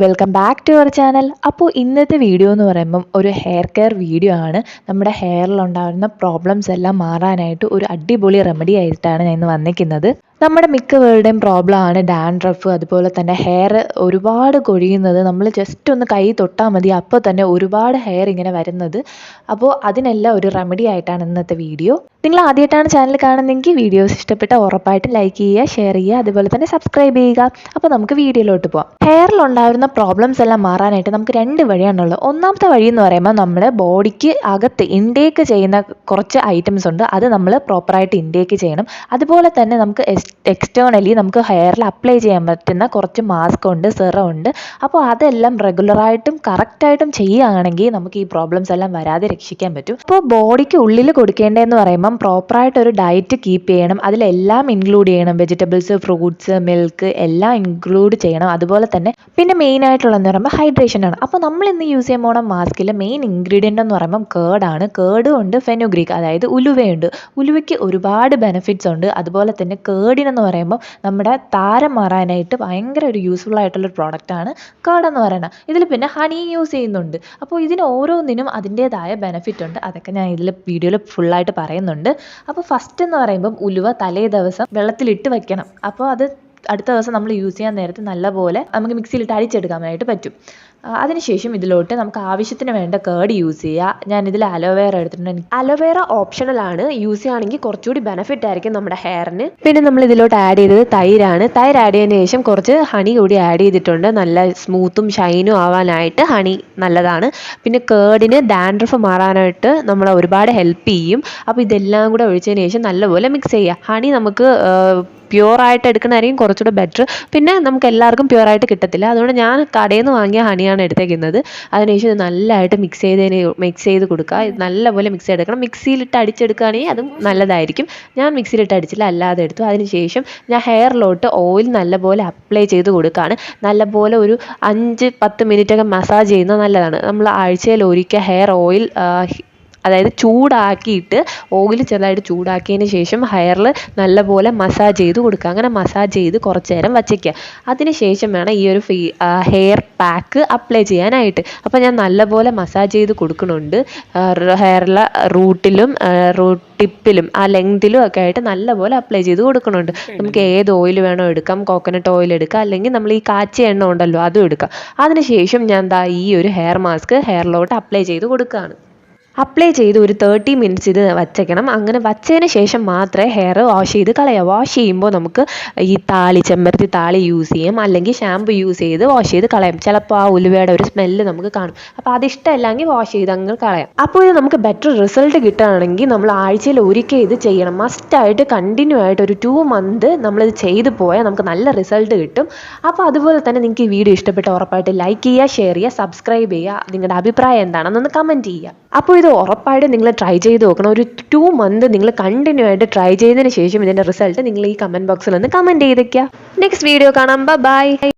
Welcome back to our channel. അപ്പോൾ ഇന്നത്തെ video എന്ന് പറയുമ്പം ഒരു ഹെയർ കെയർ വീഡിയോ ആണ്. നമ്മുടെ ഹെയറിലുണ്ടാകുന്ന പ്രോബ്ലംസ് എല്ലാം മാറാനായിട്ട് ഒരു അടിപൊളി റെമഡി ആയിട്ടാണ് ഞാൻ ഇന്ന് വന്നിരിക്കുന്നത്. നമ്മുടെ മിക്കവരുടെയും പ്രോബ്ലമാണ് ഡാൻഡ്രഫ്. അതുപോലെ തന്നെ ഹെയർ ഒരുപാട് കൊഴിയുന്നത്. നമ്മൾ ജസ്റ്റ് ഒന്ന് കൈ തൊട്ടാൽ മതി, അപ്പോൾ തന്നെ ഒരുപാട് ഹെയർ ഇങ്ങനെ വരുന്നത്. അപ്പോൾ അതിനെല്ലാം ഒരു റെമഡി ആയിട്ടാണ് ഇന്നത്തെ വീഡിയോ. നിങ്ങൾ ആദ്യമായിട്ടാണ് ചാനൽ കാണുന്നതെങ്കിൽ വീഡിയോസ് ഇഷ്ടപ്പെട്ടാൽ ഉറപ്പായിട്ടും ലൈക്ക് ചെയ്യുക, ഷെയർ ചെയ്യുക, അതുപോലെ തന്നെ സബ്സ്ക്രൈബ് ചെയ്യുക. അപ്പോൾ നമുക്ക് വീഡിയോയിലോട്ട് പോകാം. ഹെയറിലുണ്ടായിരുന്ന പ്രോബ്ലംസ് എല്ലാം മാറാനായിട്ട് നമുക്ക് രണ്ട് വഴിയാണുള്ളത്. ഒന്നാമത്തെ വഴി എന്ന് പറയുമ്പോൾ നമ്മുടെ ബോഡിക്ക് അകത്ത് ഇൻടേക്ക് ചെയ്യുന്ന കുറച്ച് ഐറ്റംസ് ഉണ്ട്, അത് നമ്മൾ പ്രോപ്പറായിട്ട് ഇൻടേക്ക് ചെയ്യണം. അതുപോലെ തന്നെ നമുക്ക് എക്സ്റ്റേണലി നമുക്ക് ഹെയറിൽ അപ്ലൈ ചെയ്യാൻ പറ്റുന്ന കുറച്ച് മാസ്ക് ഉണ്ട്, സെറം ഉണ്ട്. അപ്പോൾ അതെല്ലാം റെഗുലറായിട്ടും കറക്റ്റായിട്ടും ചെയ്യുകയാണെങ്കിൽ നമുക്ക് ഈ പ്രോബ്ലംസ് എല്ലാം വരാതെ രക്ഷിക്കാൻ പറ്റും. അപ്പോൾ ബോഡിക്ക് ഉള്ളിൽ കൊടുക്കേണ്ടതെന്ന് പറയുമ്പം പ്രോപ്പറായിട്ട് ഒരു ഡയറ്റ് കീപ്പ് ചെയ്യണം. അതിലെല്ലാം ഇൻക്ലൂഡ് ചെയ്യണം. വെജിറ്റബിൾസ്, ഫ്രൂട്ട്സ്, മിൽക്ക് എല്ലാം ഇൻക്ലൂഡ് ചെയ്യണം. അതുപോലെ തന്നെ പിന്നെ മെയിൻ ആയിട്ടുള്ളതെന്ന് പറയുമ്പോൾ ഹൈഡ്രേഷൻ ആണ്. അപ്പോൾ നമ്മൾ ഇന്ന് യൂസ് ചെയ്യാൻ പോണ മാസ്കിൽ മെയിൻ ഇൻഗ്രീഡിയൻ്റ് എന്ന് പറയുമ്പം കേർഡാണ്. കേർഡ് ഉണ്ട്, ഫെനുഗ്രീക്ക് അതായത് ഉലുവയുണ്ട്. ഉലുവയ്ക്ക് ഒരുപാട് ബെനിഫിറ്റ്സ് ഉണ്ട്. അതുപോലെ തന്നെ കേർഡിനെന്ന് പറയുമ്പോൾ നമ്മുടെ താരം മാറാനായിട്ട് ഭയങ്കര ഒരു യൂസ്ഫുൾ ആയിട്ടുള്ളൊരു പ്രോഡക്റ്റാണ് കേർഡ് എന്ന് പറയുന്നത്. ഇതിൽ പിന്നെ ഹണി യൂസ് ചെയ്യുന്നുണ്ട്. അപ്പോൾ ഇതിന് ഓരോന്നിനും അതിൻ്റേതായ ബെനിഫിറ്റ് ഉണ്ട്. അതൊക്കെ ഞാൻ ഇതിൽ വീഡിയോയിൽ ഫുള്ളായിട്ട് പറയുന്നുണ്ട്. അപ്പോൾ ഫസ്റ്റ് എന്ന് പറയുമ്പം ഉലുവ തലേ ദിവസം വെള്ളത്തിലിട്ട് വെക്കണം. അപ്പോൾ അത് അടുത്ത ദിവസം നമ്മൾ യൂസ് ചെയ്യാൻ നേരത്ത് നല്ലപോലെ നമുക്ക് മിക്സിയിലിട്ട് അടിച്ചെടുക്കാനായിട്ട് പറ്റും. അതിനുശേഷം ഇതിലോട്ട് നമുക്ക് ആവശ്യത്തിന് വേണ്ട കേർഡ് യൂസ് ചെയ്യുക. ഞാനിതിൽ അലോവേറ എടുത്തിട്ടുണ്ട്. അലോവേറ ഓപ്ഷണലാണ്, യൂസ് ചെയ്യുകയാണെങ്കിൽ കുറച്ചുകൂടി ബെനിഫിറ്റ് ആയിരിക്കും നമ്മുടെ ഹെയറിന്. പിന്നെ നമ്മൾ ഇതിലോട്ട് ആഡ് ചെയ്തത് തൈരാണ്. തൈര് ആഡ് ചെയ്തതിന് ശേഷം കുറച്ച് ഹണി കൂടി ആഡ് ചെയ്തിട്ടുണ്ട്. നല്ല സ്മൂത്തും ഷൈനും ആവാനായിട്ട് ഹണി നല്ലതാണ്. പിന്നെ കേർഡിന് ഡാൻഡ്രഫ് മാറാനായിട്ട് നമ്മളെ ഒരുപാട് ഹെൽപ്പ് ചെയ്യും. അപ്പോൾ ഇതെല്ലാം കൂടെ ഒഴിച്ചതിന് ശേഷം നല്ലപോലെ മിക്സ് ചെയ്യുക. ഹണി നമുക്ക് പ്യുവറായിട്ട് എടുക്കുന്നതായിരിക്കും കുറച്ചുകൂടെ ബെറ്റർ. പിന്നെ നമുക്ക് എല്ലാവർക്കും പ്യുവറായിട്ട് കിട്ടത്തില്ല, അതുകൊണ്ട് ഞാൻ കടയിൽ നിന്ന് വാങ്ങിയ ഹണിയാണ് എടുത്തേക്കുന്നത്. അതിനുശേഷം ഇത് നല്ലതായിട്ട് മിക്സ് ചെയ്ത് കൊടുക്കുക. ഇത് നല്ലപോലെ മിക്സ് ചെയ്തെടുക്കണം. മിക്സിയിലിട്ട് അടിച്ചെടുക്കുകയാണെങ്കിൽ അതും നല്ലതായിരിക്കും. ഞാൻ മിക്സിയിലിട്ട് അടിച്ചില്ല, അല്ലാതെ എടുത്തു. അതിനുശേഷം ഞാൻ ഹെയറിലോട്ട് ഓയിൽ നല്ലപോലെ അപ്ലൈ ചെയ്ത് കൊടുക്കുകയാണ്. നല്ലപോലെ ഒരു 5-10 മിനിറ്റൊക്കെ മസാജ് ചെയ്യുന്നത് നല്ലതാണ്. നമ്മൾ ആഴ്ചയിൽ ഒരിക്കൽ ഹെയർ ഓയിൽ അതായത് ചൂടാക്കിയിട്ട് ഓയിൽ ചെറുതായിട്ട് ചൂടാക്കിയതിന് ശേഷം ഹെയറിൽ നല്ലപോലെ മസാജ് ചെയ്ത് കൊടുക്കുക. അങ്ങനെ മസാജ് ചെയ്ത് കുറച്ച് നേരം വച്ചേക്കുക. അതിന് ശേഷം വേണം ഈ ഒരു ഹെയർ പാക്ക് അപ്ലൈ ചെയ്യാനായിട്ട്. അപ്പോൾ ഞാൻ നല്ലപോലെ മസാജ് ചെയ്ത് കൊടുക്കുന്നുണ്ട്. ഹെയറിലെ റൂട്ടിലും ടിപ്പിലും ആ ലെങ്തിലും ഒക്കെ ആയിട്ട് നല്ലപോലെ അപ്ലൈ ചെയ്ത് കൊടുക്കുന്നുണ്ട്. നമുക്ക് ഏത് ഓയിൽ വേണോ എടുക്കാം. കോക്കനട്ട് ഓയിൽ എടുക്കാം, അല്ലെങ്കിൽ നമ്മൾ ഈ കാച്ചിയ എണ്ണ ഉണ്ടല്ലോ അതും എടുക്കാം. അതിനുശേഷം ഞാൻ ഈ ഒരു ഹെയർ മാസ്ക് ഹെയറിലോട്ട് അപ്ലൈ ചെയ്ത് കൊടുക്കുകയാണ്. അപ്ലൈ ചെയ്ത് ഒരു 30 മിനിറ്റ്സ് ഇത് വച്ചേക്കണം. അങ്ങനെ വച്ചതിന് ശേഷം മാത്രമേ ഹെയർ വാഷ് ചെയ്ത് കളയാം. വാഷ് ചെയ്യുമ്പോൾ നമുക്ക് ഈ ചെമ്പരത്തി താളി യൂസ് ചെയ്യാം, അല്ലെങ്കിൽ ഷാമ്പു യൂസ് ചെയ്ത് വാഷ് ചെയ്ത് കളയാം. ചിലപ്പോൾ ആ ഉലുവയുടെ ഒരു സ്മെല്ല് നമുക്ക് കാണും. അപ്പോൾ അതിഷ്ടമല്ലെങ്കിൽ വാഷ് ചെയ്ത് അങ്ങ് കളയാം. അപ്പോൾ ഇത് നമുക്ക് ബെറ്റർ റിസൾട്ട് കിട്ടുകയാണെങ്കിൽ നമ്മൾ ആഴ്ചയിൽ ഒരിക്കൽ ഇത് ചെയ്യണം. മസ്റ്റായിട്ട് കണ്ടിന്യൂ ആയിട്ട് ഒരു 2 മന്ത് നമ്മളിത് ചെയ്ത് പോയാൽ നമുക്ക് നല്ല റിസൾട്ട് കിട്ടും. അപ്പോൾ അതുപോലെ തന്നെ നിങ്ങൾക്ക് ഈ വീഡിയോ ഇഷ്ടപ്പെട്ട ഉറപ്പായിട്ട് ലൈക്ക് ചെയ്യുക, ഷെയർ ചെയ്യുക, സബ്സ്ക്രൈബ് ചെയ്യുക. നിങ്ങളുടെ അഭിപ്രായം എന്താണെന്നൊന്ന് കമൻറ്റ് ചെയ്യുക. അപ്പോൾ ഇത് ഉറപ്പായിട്ട് നിങ്ങൾ ട്രൈ ചെയ്ത് നോക്കണം. ഒരു 2 മന്ത് നിങ്ങൾ കണ്ടിന്യൂ ആയിട്ട് ട്രൈ ചെയ്തതിന് ശേഷം ഇതിൻ്റെ റിസൾട്ട് നിങ്ങൾ ഈ കമൻറ്റ് ബോക്സിൽ ഒന്ന് കമൻറ്റ് ചെയ്തേക്കുക. നെക്സ്റ്റ് വീഡിയോ കാണാം. ബൈ.